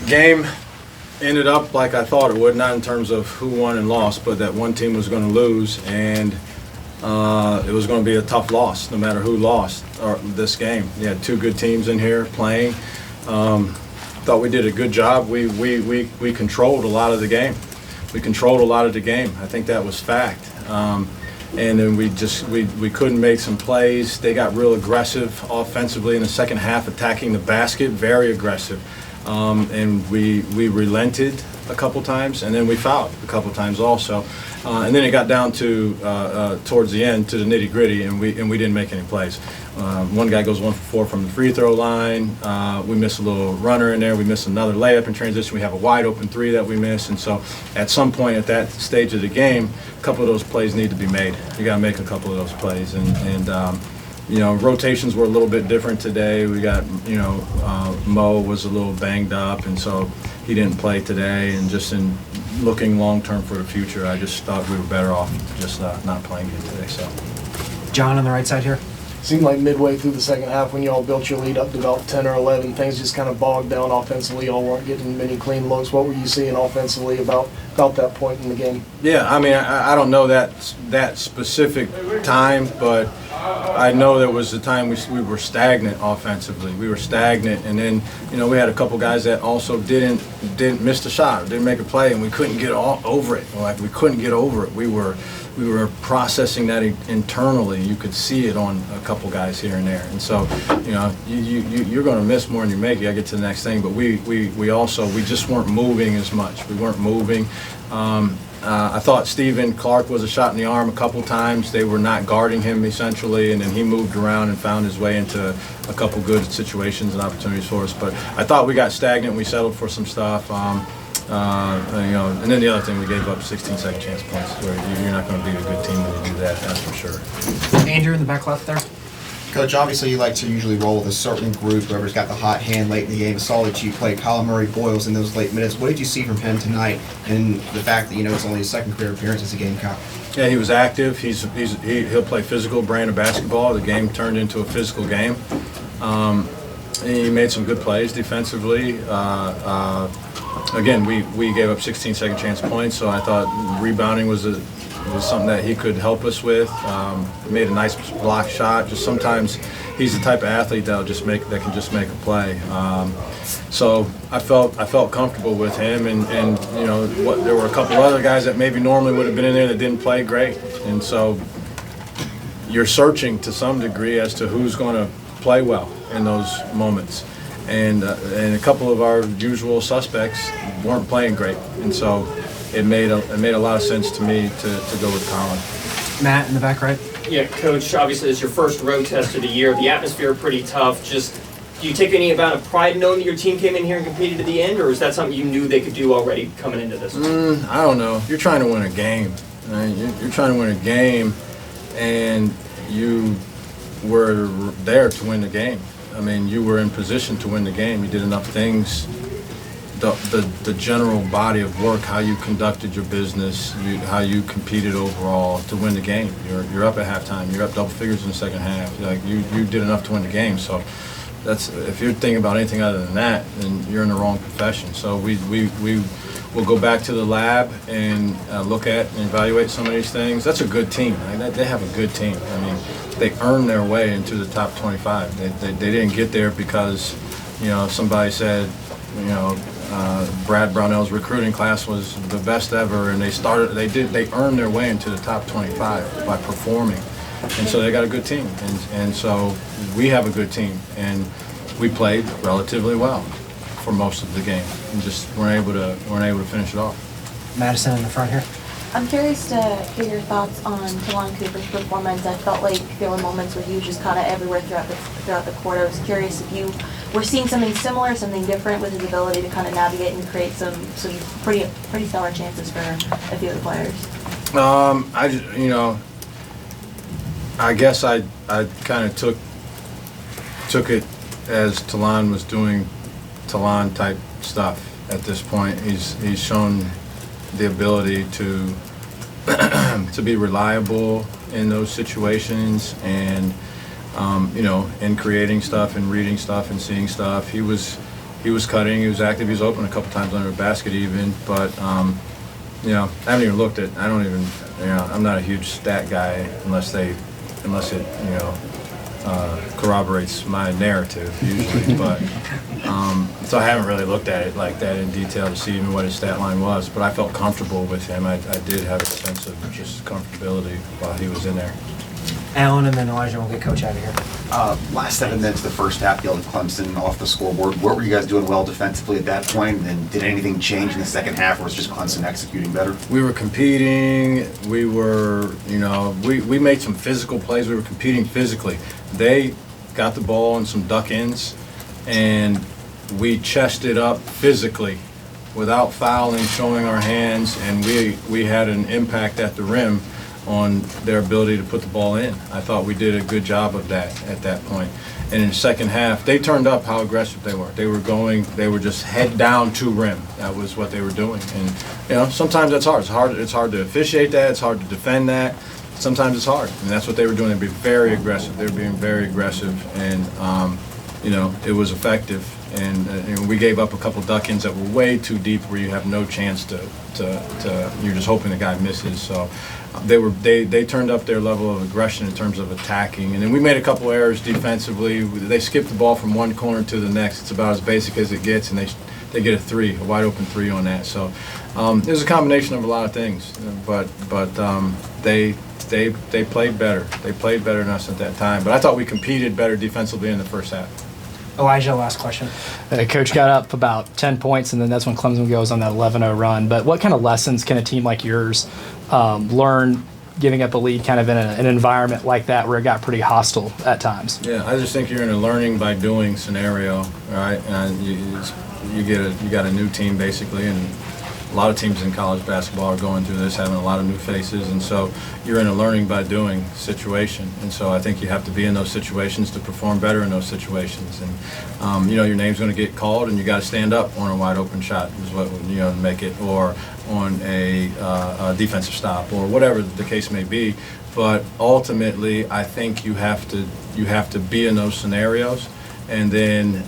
Game ended up like I thought it would, not in terms of who won and lost, but that one team was going to lose, and it was going to be a tough loss no matter who lost this game. You had two good teams in here playing. Thought we did a good job. We controlled a lot of the game. I think that was fact. And then we couldn't make some plays. They got real aggressive offensively in the second half, attacking the basket, very aggressive. And we relented a couple times, and then we fouled a couple times also. And then it got down to towards the end to the nitty gritty, and we didn't make any plays. One guy goes 1 for 4 from the free throw line. We miss a little runner in there. We miss another layup in transition. We have a wide open three that we miss. And so at some point at that stage of the game, a couple of those plays need to be made. You got to make a couple of those plays. And you know, rotations were a little bit different today. We got, you know, Mo was a little banged up, and so he didn't play today. And just in looking long-term for the future, I just thought we were better off just not playing him today. So, John on the right side here. Seemed like midway through the second half when you all built your lead up to about 10 or 11, things just kind of bogged down offensively. Y'all weren't getting many clean looks. What were you seeing offensively about that point in the game? Yeah, I mean, I don't know that specific time, but I know there was a time we were stagnant offensively. We were stagnant, and then, you know, we had a couple guys that also didn't miss the shot, didn't make a play, and we couldn't get over it. Like, we couldn't get over it. We were processing that internally. You could see it on a couple guys here and there. And so, you know, you're going to miss more than you make. You got to get to the next thing. But we just weren't moving as much. We weren't moving. I thought Stephen Clark was a shot in the arm a couple times. They were not guarding him essentially, and then he moved around and found his way into a couple good situations and opportunities for us. But I thought we got stagnant. We settled for some stuff. You know, and then the other thing, we gave up 16 second chance points, where you're not going to beat a good team when you do that, that's for sure. Andrew in the back left there. Coach, obviously you like to usually roll with a certain group, whoever's got the hot hand late in the game. I saw that you played Kyle Murray Boyles in those late minutes. What did you see from him tonight, and the fact that, you know, it's only his second career appearance as a Gamecock? Yeah, he was active. He'll play physical brand of basketball. The game turned into a physical game. He made some good plays defensively. Again, we gave up 16 second chance points, so I thought rebounding was something that he could help us with. Made a nice block shot. Just sometimes he's the type of athlete that can just make a play. So I felt comfortable with him, and you know, there were a couple other guys that maybe normally would have been in there that didn't play great, and so you're searching to some degree as to who's going to play well in those moments. And a couple of our usual suspects weren't playing great, and so it made a lot of sense to me to go with Colin. Matt in the back right. Yeah, Coach, obviously it's your first road test of the year. The atmosphere pretty tough. Just, do you take any amount of pride knowing that your team came in here and competed to the end, or is that something you knew they could do already coming into this? I don't know. You're trying to win a game. Right? You're trying to win a game, and you were there to win the game. I mean, you were in position to win the game. You did enough things. The general body of work, how you conducted your business, how you competed overall to win the game. You're up at halftime. You're up double figures in the second half. Like you did enough to win the game. So that's, if you're thinking about anything other than that, then you're in the wrong profession. So we will go back to the lab and look at and evaluate some of these things. That's a good team. Right? They have a good team. I mean, they earned their way into the top 25. They didn't get there because, you know, somebody said, you know, Brad Brownell's recruiting class was the best ever, and they earned their way into the top 25 by performing, and so they got a good team, and so we have a good team, and we played relatively well for most of the game, and just weren't able to finish it off. Madison in the front here. I'm curious to hear your thoughts on Talon Cooper's performance. I felt like there were moments where he was just kind of everywhere throughout the court. I was curious if you were seeing something similar, something different with his ability to kind of navigate and create some pretty stellar chances for a few of the players. I guess I kind of took it as Talon was doing Talon type stuff at this point. He's shown the ability to be reliable in those situations, and in creating stuff and reading stuff and seeing stuff. He was he was cutting, he was active, he was open a couple times under the basket even, but, you know, I haven't even looked at, I don't even, you know, I'm not a huge stat guy unless it, you know, corroborates my narrative usually, but, so I haven't really looked at it like that in detail to see even what his stat line was, but I felt comfortable with him. I did have a sense of just comfortability while he was in there. Alan and then Elijah will get coach out of here. Last 7 minutes of the first half, yelled at Clemson off the scoreboard. What were you guys doing well defensively at that point? And did anything change in the second half, or was just Clemson executing better? We were competing. We were, you know, we made some physical plays. We were competing physically. They got the ball in some duck-ins, and we chested up physically without fouling, showing our hands, and we had an impact at the rim on their ability to put the ball in. I thought we did a good job of that at that point. And in the second half, they turned up how aggressive they were. They were just head down to rim. That was what they were doing. And, you know, sometimes that's hard. It's hard to officiate that. It's hard to defend that. Sometimes it's hard. And that's what they were doing. They'd be very aggressive. They were being very aggressive. And, you know, it was effective. And we gave up a couple duck-ins that were way too deep where you have no chance to you're just hoping the guy misses. So they turned up their level of aggression in terms of attacking. And then we made a couple errors defensively. They skipped the ball from one corner to the next. It's about as basic as it gets, and they get a wide open three on that. So it was a combination of a lot of things. But they played better. They played better than us at that time. But I thought we competed better defensively in the first half. Elijah, last question. Coach got up about 10 points, and then that's when Clemson goes on that 11-0 run. But what kind of lessons can a team like yours learn giving up a lead kind of in an environment like that where it got pretty hostile at times? Yeah, I just think you're in a learning by doing scenario, right? And you got a new team basically, and a lot of teams in college basketball are going through this, having a lot of new faces, and so you're in a learning by doing situation. And so I think you have to be in those situations to perform better in those situations. And you know, your name's going to get called, and you got to stand up on a wide open shot is what, you know, make it, or on a defensive stop, or whatever the case may be. But ultimately, I think you have to be in those scenarios, and then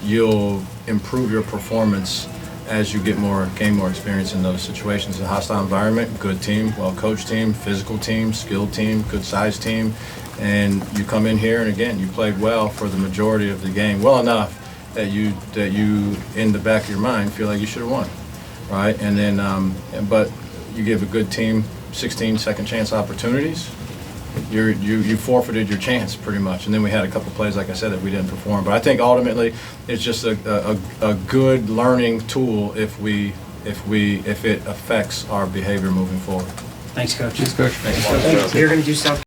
you'll improve your performance as you gain more experience in those situations. A hostile environment, good team, well-coached team, physical team, skilled team, good-sized team, and you come in here and again, you played well for the majority of the game, well enough that you in the back of your mind feel like you should have won, right? And then, but you give a good team 16 second chance opportunities, you forfeited your chance pretty much. And then we had a couple plays, like I said, that we didn't perform. But I think ultimately it's just a good learning tool if it affects our behavior moving forward. Thanks, Coach. Thanks, Coach. You're going to do stuff.